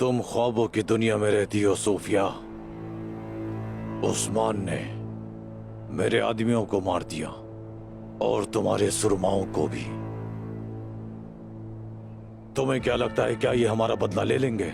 तुम ख्वाबों की दुनिया में रहती हो सूफिया। उस्मान ने मेरे आदमियों को मार दिया और तुम्हारे सुरमाओं को भी। तुम्हें क्या लगता है, क्या ये हमारा बदला ले लेंगे?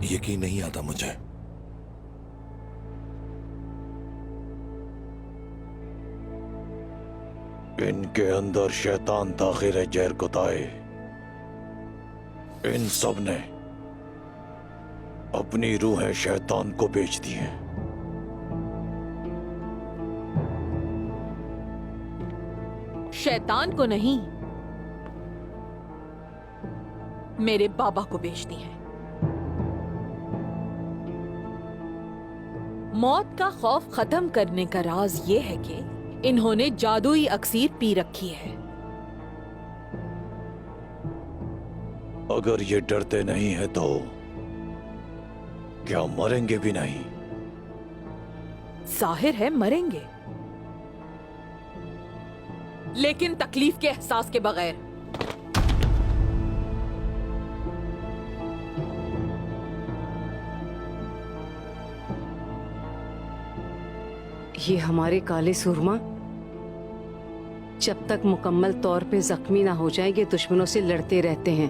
यकीन नहीं आता मुझे। इनके अंदर शैतान दाखिल है जहर कुताए। इन सब ने अपनी रूहें शैतान को बेच दी हैं। शैतान को नहीं, मेरे बाबा को बेच दी है। मौत का खौफ खत्म करने का राज ये है कि इन्होंने जादुई अक्सीर पी रखी है। अगर ये डरते नहीं है तो क्या मरेंगे भी नहीं? जाहिर है मरेंगे, लेकिन तकलीफ के एहसास के बगैर। ये हमारे काले सुरमा जब तक मुकम्मल तौर पे जख्मी ना हो जाएं, ये दुश्मनों से लड़ते रहते हैं।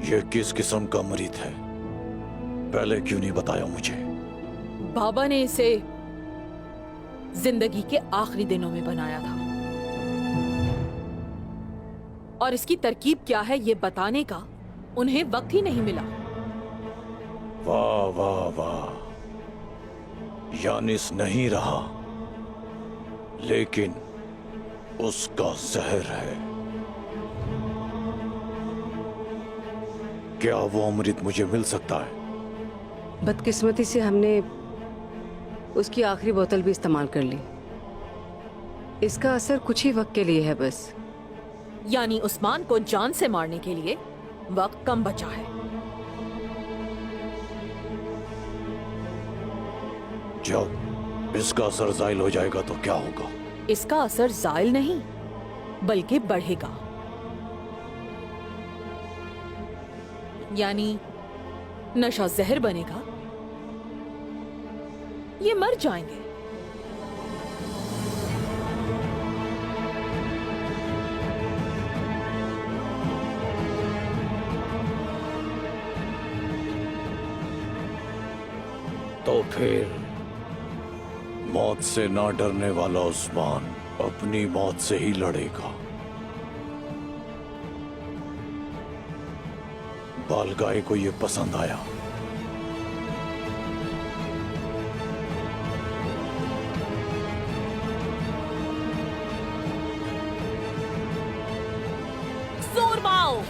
ये किस किस्म का मरीज है? पहले क्यों नहीं बताया मुझे? बाबा ने इसे जिंदगी के आखिरी दिनों में बनाया था, और इसकी तरकीब क्या है ये बताने का उन्हें वक्त ही नहीं मिला। वाह वाह वाह, यानिस नहीं रहा, लेकिन उसका जहर है। क्या वो अमृत मुझे मिल सकता है? बदकिस्मती से हमने उसकी आखिरी बोतल भी इस्तेमाल कर ली। इसका असर कुछ ही वक्त के लिए है बस। यानी उस्मान को जान से मारने के लिए वक्त कम बचा है। जब इसका असर जायल हो जाएगा तो क्या होगा? इसका असर जायल नहीं बल्कि बढ़ेगा। यानी नशा जहर बनेगा, ये मर जाएंगे। तो फिर मौत से ना डरने वाला उस्मान अपनी मौत से ही लड़ेगा। बालगाय को ये पसंद आया। सूरमाओ,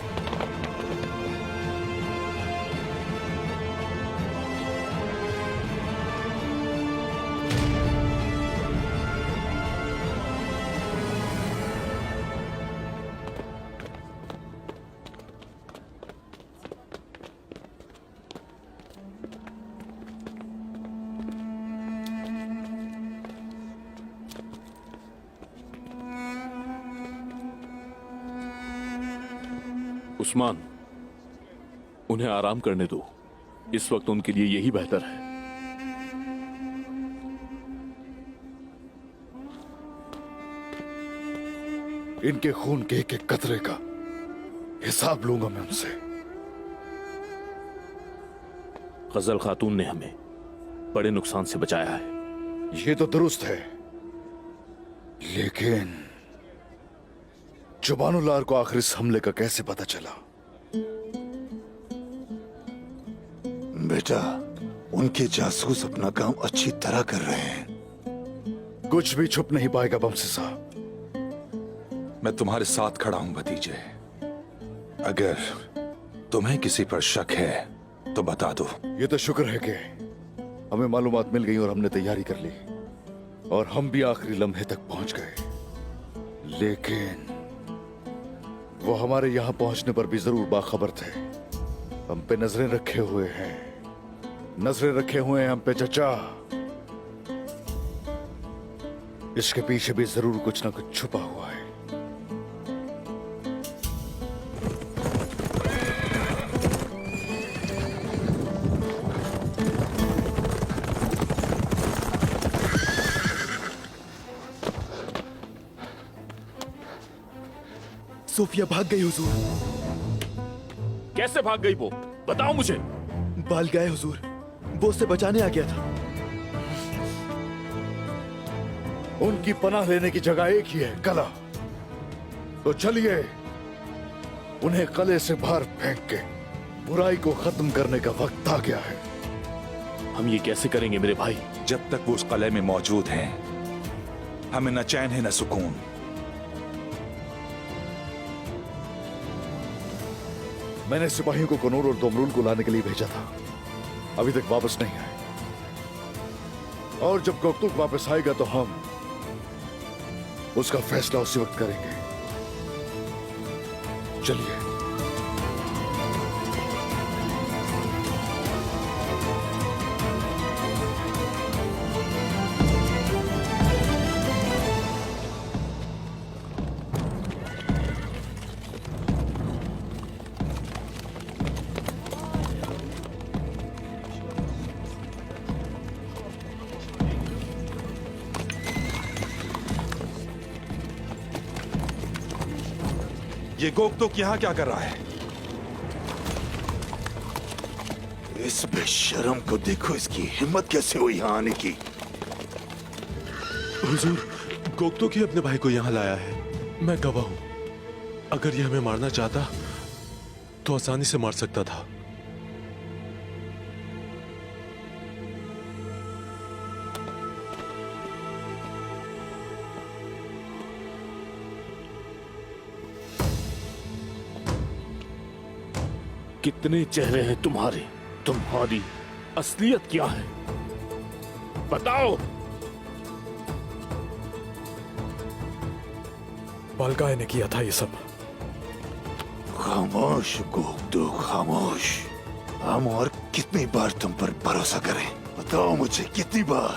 उस्मान, उन्हें आराम करने दो। इस वक्त उनके लिए यही बेहतर है। इनके खून के एक एक कतरे का हिसाब लूंगा मैं उनसे। गजल खातून ने हमें बड़े नुकसान से बचाया है। ये तो दुरुस्त है, लेकिन जुबानुल्लाह को आखिर इस हमले का कैसे पता चला? बेटा, उनके जासूस अपना काम अच्छी तरह कर रहे हैं। कुछ भी छुप नहीं पाएगा बमसी साहब। मैं तुम्हारे साथ खड़ा हूं भतीजे। अगर तुम्हें किसी पर शक है तो बता दो। ये तो शुक्र है कि हमें मालूमात मिल गई और हमने तैयारी कर ली और हम भी आखिरी लम्हे तक पहुंच गए। लेकिन वो हमारे यहां पहुंचने पर भी जरूर बाखबर थे। हम पे नजरें रखे हुए हैं, नजरें रखे हुए हैं हम पे चचा। इसके पीछे भी जरूर कुछ ना कुछ छुपा हुआ है। सोफिया भाग गई हुजूर। कैसे भाग गई वो? बताओ मुझे। बाल गए हुजूर, वो उसे बचाने आ गया था। उनकी पनाह लेने की जगह एक ही है, कला। तो चलिए उन्हें कले से बाहर फेंक के बुराई को खत्म करने का वक्त आ गया है। हम ये कैसे करेंगे मेरे भाई? जब तक वो उस कले में मौजूद हैं, हमें न चैन है न सुकून। मैंने सिपाहियों को कनूर और दोमरूल को लाने के लिए भेजा था, अभी तक वापस नहीं आए। और जब गोकतुक वापस आएगा तो हम उसका फैसला उसी वक्त करेंगे। चलिए। ये गोकतुक यहाँ क्या कर रहा है? इस बेशर्म को देखो, इसकी हिम्मत कैसे हुई यहाँ आने की। हुजूर, गोकतुक ही अपने भाई को यहाँ लाया है। मैं गवाह हूं। अगर यह हमें मारना चाहता तो आसानी से मार सकता था। कितने चेहरे हैं तुम्हारे? तुम्हारी असलियत क्या है? बताओ। बालगाय ने किया था ये सब। खामोश गोकतुक, खामोश। हम और कितनी बार तुम पर भरोसा करें? बताओ मुझे, कितनी बार?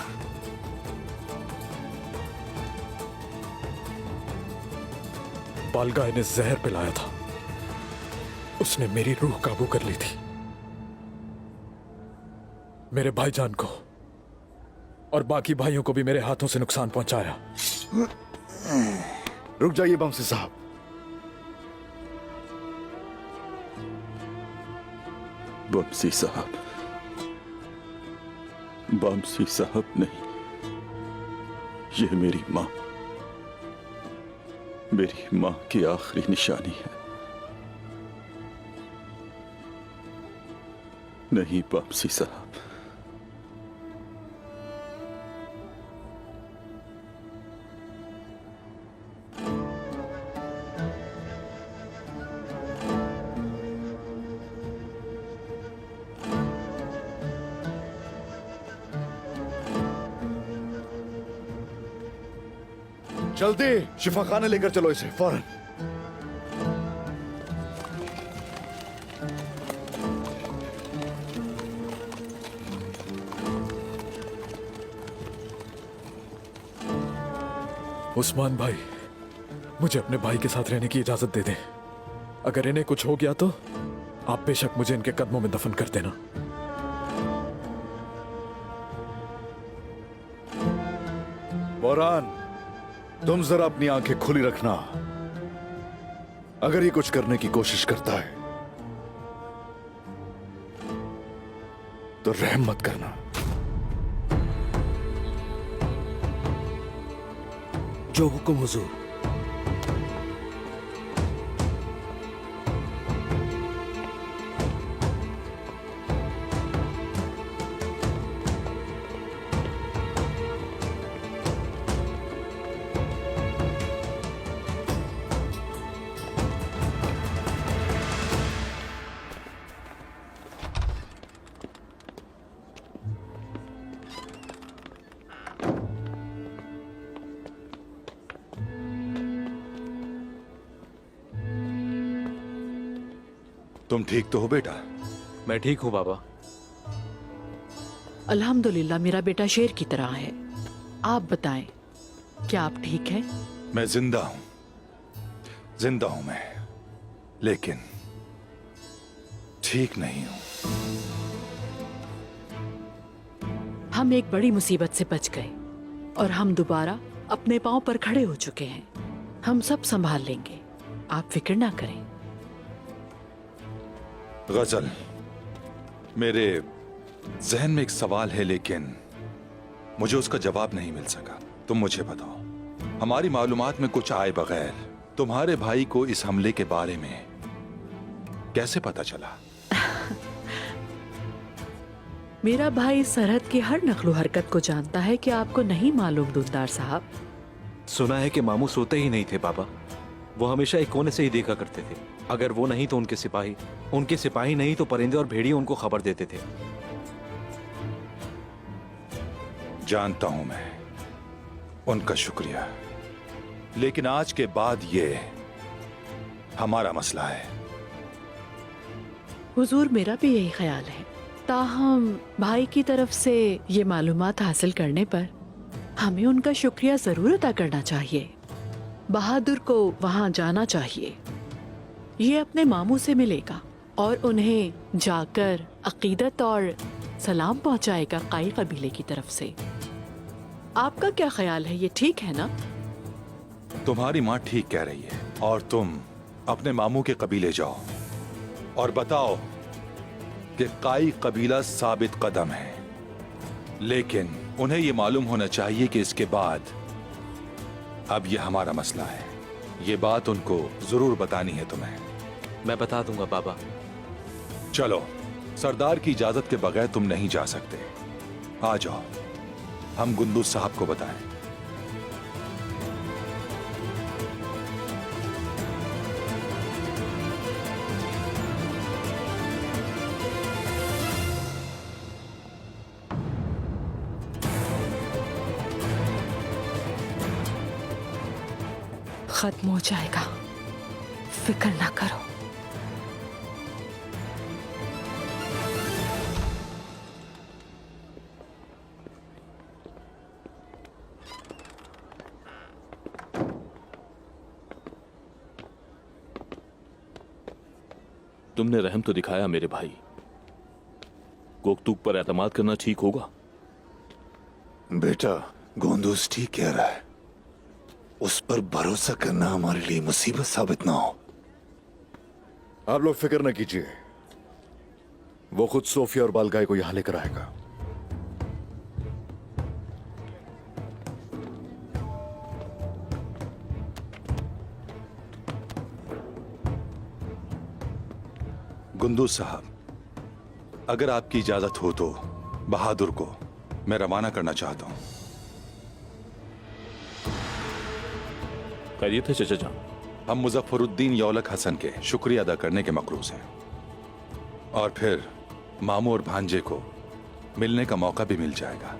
बालगाय ने जहर पिलाया था। उसने मेरी रूह काबू कर ली थी। मेरे भाईजान को और बाकी भाइयों को भी मेरे हाथों से नुकसान पहुंचाया। रुक जाइए बमसी साहब। बमसी साहब, बमसी साहब नहीं, ये मेरी मां की आखिरी निशानी है। नहीं बमसी साहब, जल्दी शिफा खाने लेकर चलो इसे फौरन। उस्मान भाई, मुझे अपने भाई के साथ रहने की इजाजत दे दें। अगर इन्हें कुछ हो गया तो आप बेशक मुझे इनके कदमों में दफन कर देना। बोरान, तुम जरा अपनी आंखें खुली रखना। अगर ये कुछ करने की कोशिश करता है तो रहम मत करना। जो हुक्म हुजूर। तुम ठीक तो हो बेटा? मैं ठीक हूँ बाबा। अल्हम्दुलिल्लाह, मेरा बेटा शेर की तरह है। आप बताएं, क्या आप ठीक हैं? मैं जिंदा हूं, जिंदा हूं मैं, लेकिन ठीक नहीं हूं। हम एक बड़ी मुसीबत से बच गए और हम दोबारा अपने पांव पर खड़े हो चुके हैं। हम सब संभाल लेंगे, आप फिक्र ना करें। गजल, मेरे जहन में एक सवाल है लेकिन मुझे उसका जवाब नहीं मिल सका। तुम मुझे बताओ, हमारी मालूमात में कुछ आए बगैर तुम्हारे भाई को इस हमले के बारे में कैसे पता चला? मेरा भाई सरहद की हर नकलो हरकत को जानता है कि आपको नहीं मालूम दुलदार साहब। सुना है कि मामू सोते ही नहीं थे बाबा। वो हमेशा एक कोने से ही देखा करते थे। अगर वो नहीं तो उनके सिपाही नहीं तो परिंदे और भेड़िए उनको खबर देते थे। जानता हूं मैं, उनका शुक्रिया, लेकिन आज के बाद ये हमारा मसला है। हुजूर, मेरा भी यही ख्याल है। ताहम भाई की तरफ से ये मालूमात हासिल करने पर हमें उनका शुक्रिया जरूर अदा करना चाहिए। बहादुर को वहाँ जाना चाहिए। ये अपने मामू से मिलेगा और उन्हें जाकर अकीदत और सलाम पहुँचाएगा काई कबीले की तरफ से। आपका क्या ख्याल है, ये ठीक है ना? तुम्हारी माँ ठीक कह रही है और तुम अपने मामू के कबीले जाओ और बताओ कि काई कबीला साबित कदम है, लेकिन उन्हें यह मालूम होना चाहिए कि इसके बाद अब यह हमारा मसला है। ये बात उनको जरूर बतानी है तुम्हें। मैं बता दूंगा बाबा। चलो, सरदार की इजाजत के बगैर तुम नहीं जा सकते। आ जाओ, हम गुंदूज साहब को बताएं। खत्म हो जाएगा, फिक्र ना करो। तुमने रहम तो दिखाया मेरे भाई। गोकतुक पर एतमाद करना ठीक होगा? बेटा, गोंदूस ठीक कह रहा है। उस पर भरोसा करना हमारे लिए मुसीबत साबित ना हो। आप लोग फिक्र न कीजिए, वो खुद सोफिया और बालगाय को यहां लेकर आएगा। गुंदूज साहब, अगर आपकी इजाजत हो तो बहादुर को मैं रवाना करना चाहता हूं। खैरियत है चचा जान? हम मुजफ्फरुद्दीन यौलक हसन के शुक्रिया अदा करने के मकरूज हैं और फिर मामू और भांजे को मिलने का मौका भी मिल जाएगा।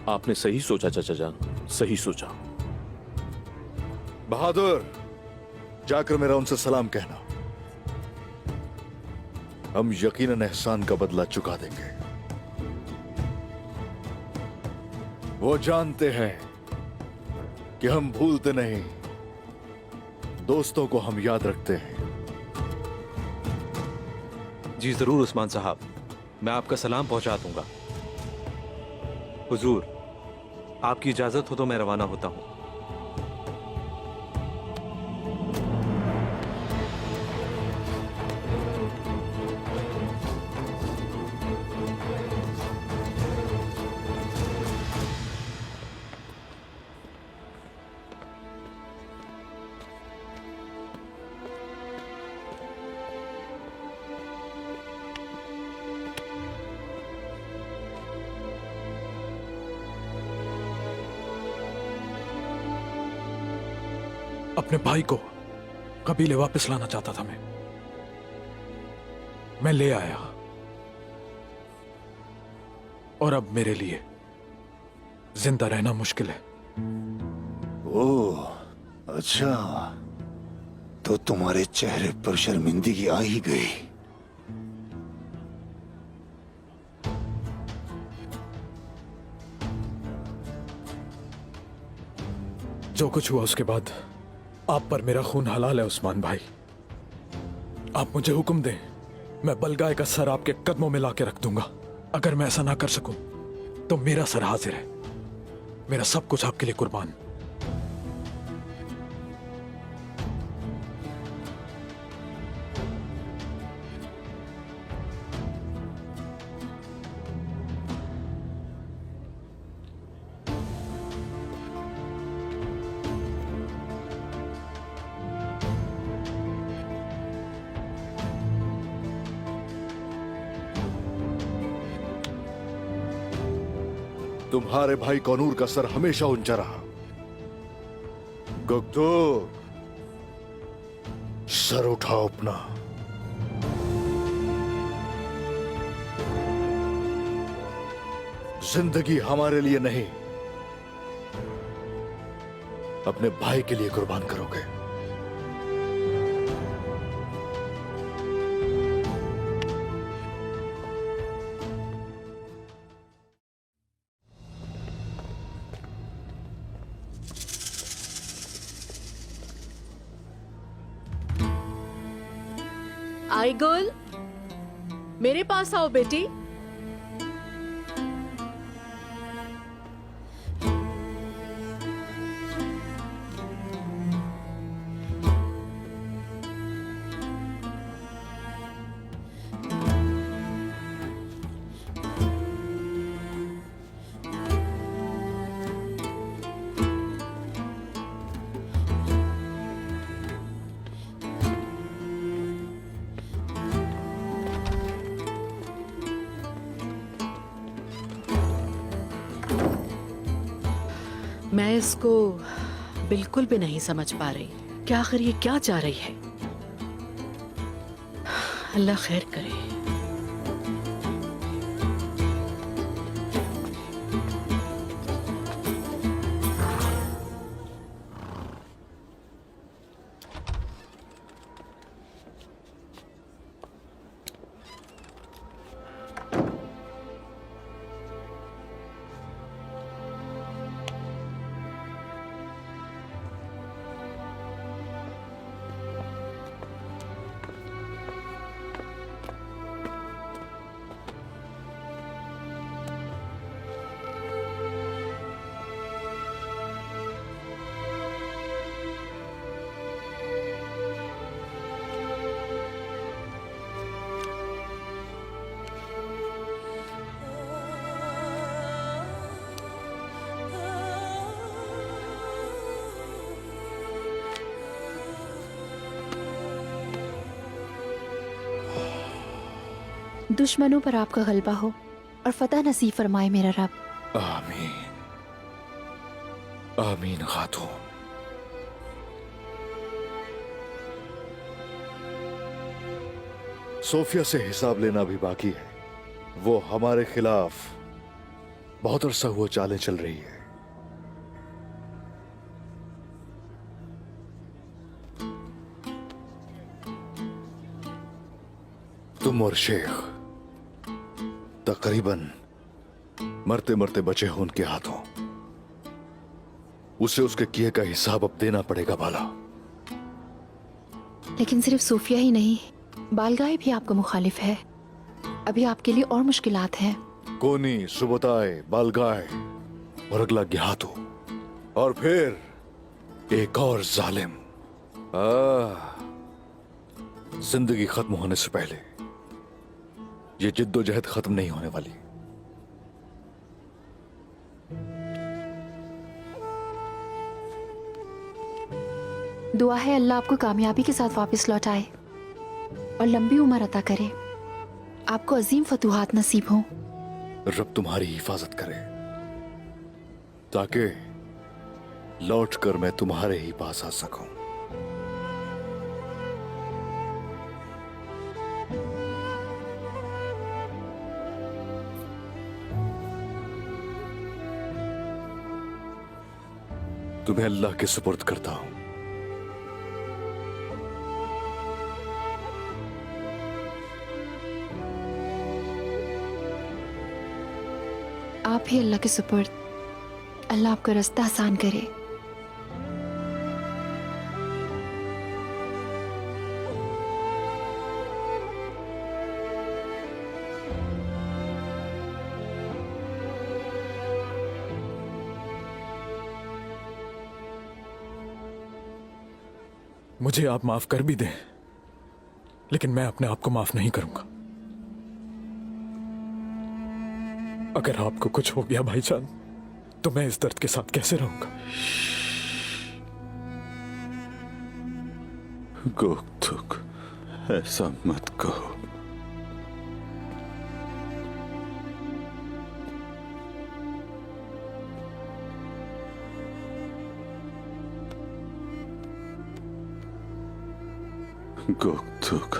आपने सही सोचा चचा जान, सही सोचा। बहादुर, जाकर मेरा उनसे सलाम कहना। हम यकीनन एहसान का बदला चुका देंगे। वो जानते हैं कि हम भूलते नहीं, दोस्तों को हम याद रखते हैं। जी जरूर उस्मान साहब, मैं आपका सलाम पहुंचा दूंगा। हुजूर, आपकी इजाजत हो तो मैं रवाना होता हूं। अपने भाई को कबीले वापस लाना चाहता था मैं ले आया, और अब मेरे लिए जिंदा रहना मुश्किल है। ओह, अच्छा, तो तुम्हारे चेहरे पर शर्मिंदगी आ ही गई। जो कुछ हुआ उसके बाद आप पर मेरा खून हलाल है उस्मान भाई। आप मुझे हुक्म दें, मैं बलगाय का सर आपके कदमों में लाके रख दूंगा। अगर मैं ऐसा ना कर सकूं तो मेरा सर हाजिर है, मेरा सब कुछ आपके लिए कुर्बान। तुम्हारे भाई कौनूर का सर हमेशा ऊंचा रहा। गुप्तो, सर उठाओ अपना। जिंदगी हमारे लिए नहीं, अपने भाई के लिए कुर्बान करोगे। आईगुल, मेरे पास आओ बेटी। मैं इसको बिल्कुल भी नहीं समझ पा रही कि आखिर ये क्या चाह रही है। अल्लाह खैर करे। दुश्मनों पर आपका गलबा हो और फतह नसीब फरमाए मेरा रब। आमीन, आमीन खातून। सोफिया से हिसाब लेना भी बाकी है। वो हमारे खिलाफ बहुत अरसा हुआ चालें चल रही है। तुम और शेख तकरीबन मरते मरते बचे हो उनके हाथों। उसे उसके किए का हिसाब अब देना पड़ेगा बाला। लेकिन सिर्फ सूफिया ही नहीं, बालगाय भी आपका मुखालिफ है। अभी आपके लिए और मुश्किलात हैं। कोनी, सुबोताय, बालगाय और अगला गिहातू और फिर एक और जालिम। जिंदगी खत्म होने से पहले ये जिद्दोजहद खत्म नहीं होने वाली। दुआ है अल्लाह आपको कामयाबी के साथ वापस लौटाए और लंबी उम्र अता करे। आपको अजीम फतूहात नसीब हो। रब तुम्हारी हिफाजत करे ताकि लौट कर मैं तुम्हारे ही पास आ सकूं। तुम्हें अल्लाह के सुपुर्द करता हूं। आप ही अल्लाह के सुपुर्द। अल्लाह आपका रास्ता आसान करे। मुझे आप माफ कर भी दें, लेकिन मैं अपने आप को माफ नहीं करूंगा। अगर आपको कुछ हो गया भाईजान, तो मैं इस दर्द के साथ कैसे रहूंगा? गोक्तुक, ऐसा मत कहो। गोक्तुक,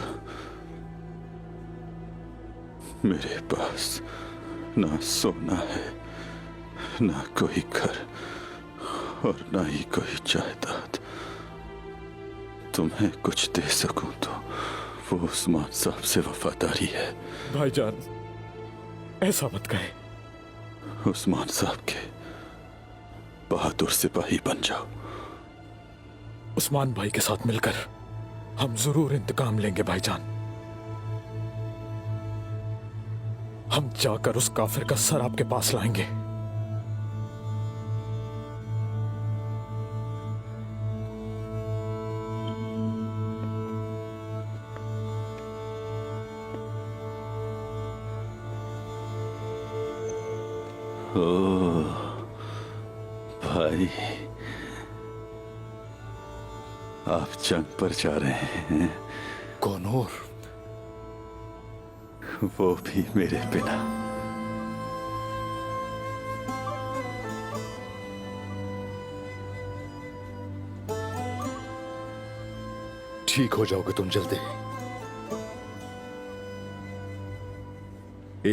मेरे पास ना सोना है, ना कोई घर और ना ही कोई जायदाद। तुम्हें कुछ दे सकूं तो वो उस्मान साहब से वफादारी है। भाईजान, ऐसा मत कहें। उस्मान साहब के बहादुर सिपाही बन जाओ। उस्मान भाई के साथ मिलकर हम जरूर इंतकाम लेंगे भाईजान। हम जाकर उस काफिर का सर आपके पास लाएंगे। ओ भाई, आप जंग पर जा रहे हैं? कौन और? वो भी मेरे बिना। ठीक हो जाओगे तुम जल्दी।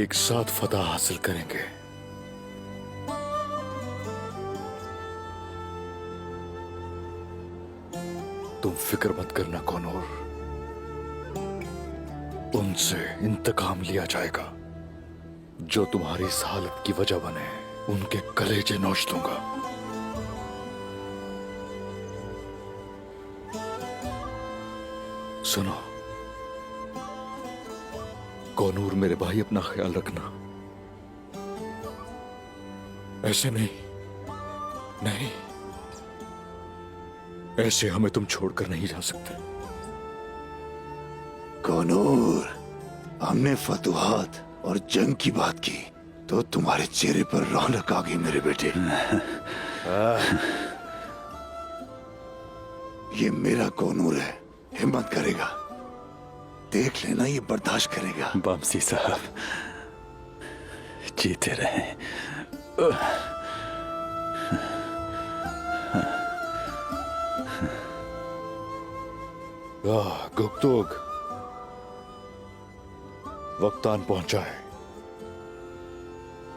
एक साथ फतह हासिल करेंगे। तुम फिक्र मत करना कौन और, उनसे इंतकाम लिया जाएगा। जो तुम्हारी इस हालत की वजह बने, उनके कलेजे नोच दूंगा। सुनो कौनूर मेरे भाई, अपना ख्याल रखना। ऐसे नहीं, नहीं, ऐसे हमें तुम छोड़कर नहीं जा सकते। कौनूर, हमने फतुहात और जंग की बात की तो तुम्हारे चेहरे पर रौनक आ गई मेरे बेटे। ये मेरा कौनूर है, हिम्मत करेगा। देख लेना, ये बर्दाश्त करेगा। बमसी साहब जीते रहे। गुप्तोग, वक्त आन पहुंचा है।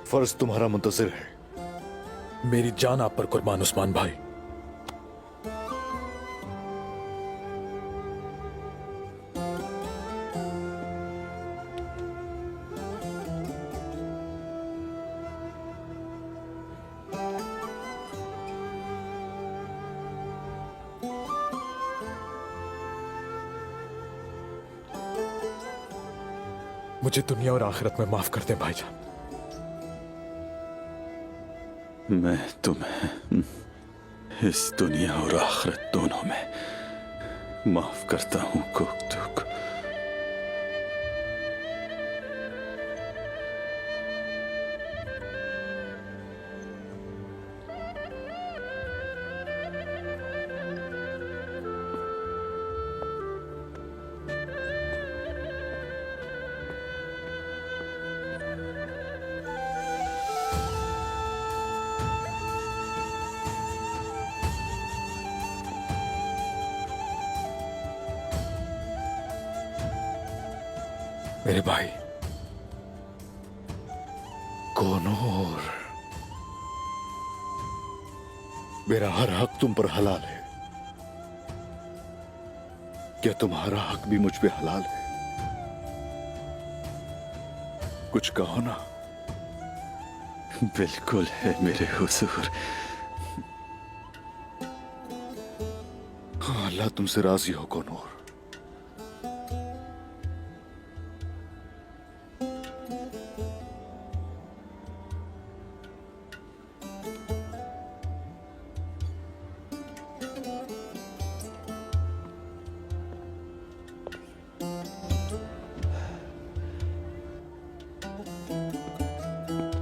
फर्ज तुम्हारा मुंतजिर है। मेरी जान आप पर कुर्बान उस्मान भाई। मुझे दुनिया और आखिरत में माफ कर दे भाईजान। मैं तुम्हें इस दुनिया और आखिरत दोनों में माफ करता हूं कोकतुक। मेरे भाई कोनूर, मेरा हर हक तुम पर हलाल है। क्या तुम्हारा हक भी मुझ पे हलाल है? कुछ कहो ना। बिल्कुल है मेरे हुजूर। हाँ, अल्लाह तुमसे राजी हो कोनूर।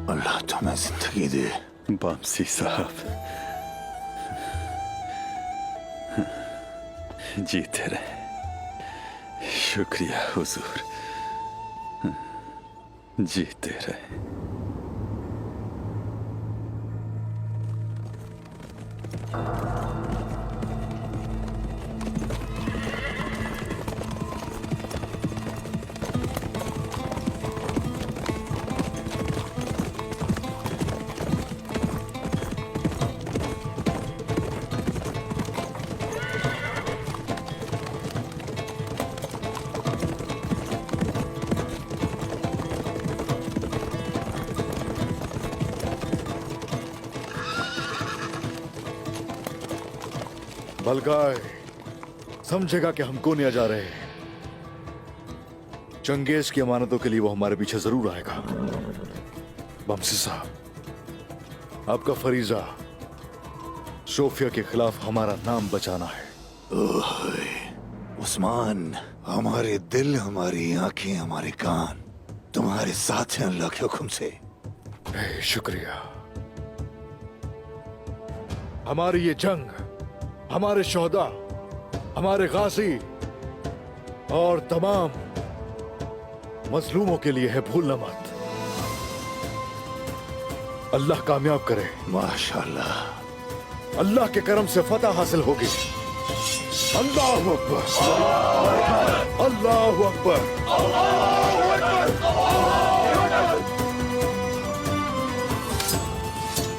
अल्लाह तुम्हें जिंदगी दे बामसी साहब। जीते रहे। शुक्रिया हुजूर, जीते रहे। बलगाय समझेगा कि हम कोनिया जा रहे हैं। चंगेज की अमानतों के लिए वो हमारे पीछे जरूर आएगा। बमसी साहब, आपका फरीजा सोफिया के खिलाफ हमारा नाम बचाना है। उस्मान, हमारे दिल, हमारी आंखें, हमारे कान तुम्हारे साथ हैं अल्लाह के हुक्म से। शुक्रिया। हमारी ये जंग, हमारे शोहदा, हमारे गाजी और तमाम मजलूमों के लिए है, भूलना मत। अल्लाह कामयाब करे। माशाअल्लाह। अल्लाह के करम से फतह हासिल होगी। अल्लाह अकबर, अल्लाह अकबर।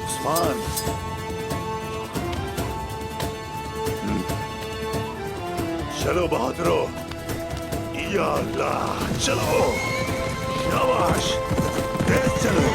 उस्मान, चलो बहादुरो, या अल्लाह, चलो शाबाश, तेज चलो।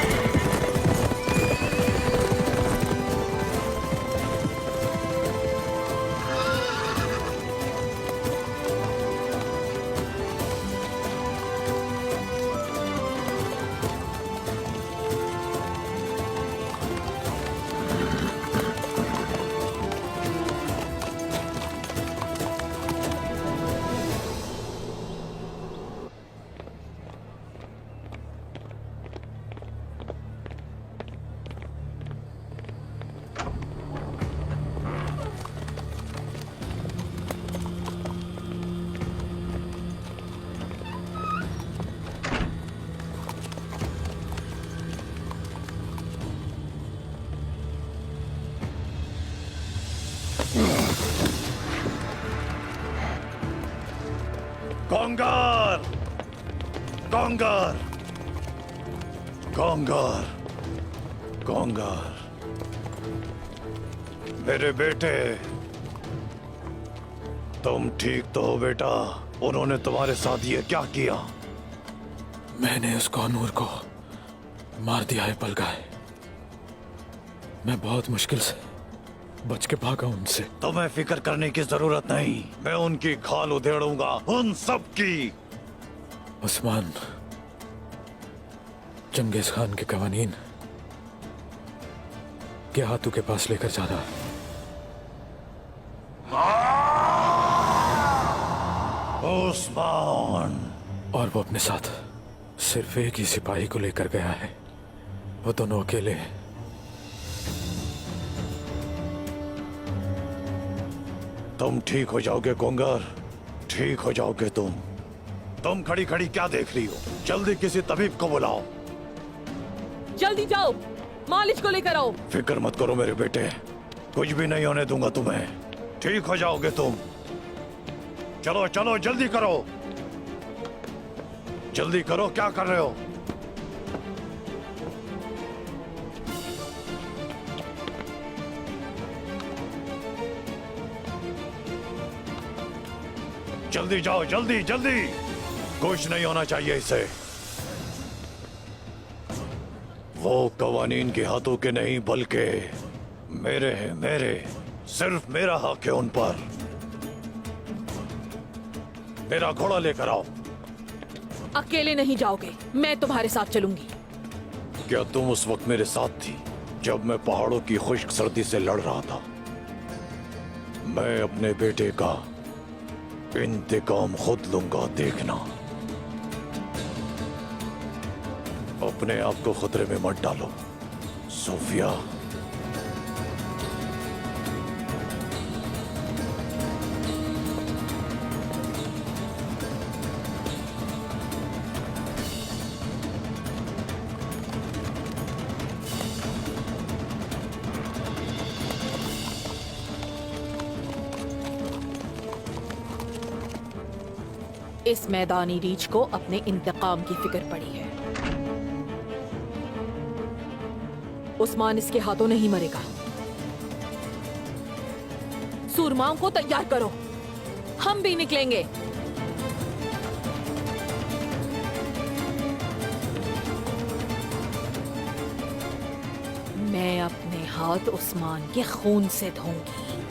गोंगार, गोंगार, गोंगार, गोंगार, मेरे बेटे, तुम ठीक तो हो बेटा? उन्होंने तुम्हारे साथ ये क्या किया? मैंने उस कौनूर को मार दिया है बलगाए। मैं बहुत मुश्किल से बच के भागा उनसे। तुम्हें फिक्र करने की जरूरत नहीं, मैं उनकी खाल उधेड़ूंगा, उन सब की। उस्मान, चंगेज खान के कवानीन के हाथों के पास लेकर जाना उस्मान। और वो अपने साथ सिर्फ एक ही सिपाही को लेकर गया है। वो दोनों अकेले हैं। तुम ठीक हो जाओगे कोंगर, ठीक हो जाओगे तुम खड़ी खड़ी क्या देख रही हो? जल्दी किसी तबीब को बुलाओ। जल्दी जाओ, मालिश को लेकर आओ। फिक्र मत करो मेरे बेटे, कुछ भी नहीं होने दूंगा तुम्हें। ठीक हो जाओगे तुम। चलो चलो जल्दी करो, जल्दी करो, क्या कर रहे हो? जल्दी जाओ, जल्दी जल्दी। कुछ नहीं होना चाहिए इसे। वो कवानीन के हाथों के नहीं बल्कि मेरे हैं, मेरे। सिर्फ मेरा हक है उन पर। मेरा घोड़ा लेकर आओ। अकेले नहीं जाओगे, मैं तुम्हारे साथ चलूंगी। क्या तुम उस वक्त मेरे साथ थी जब मैं पहाड़ों की खुश्क सर्दी से लड़ रहा था? मैं अपने बेटे का इंतकाम खुद लूंगा, देखना। अपने आप को खतरे में मत डालो सोफिया। इस मैदानी रीछ को अपने इंतकाम की फिक्र पड़ी है। उस्मान इसके हाथों नहीं मरेगा। सूरमाओं को तैयार करो, हम भी निकलेंगे। मैं अपने हाथ उस्मान के खून से धोऊंगी।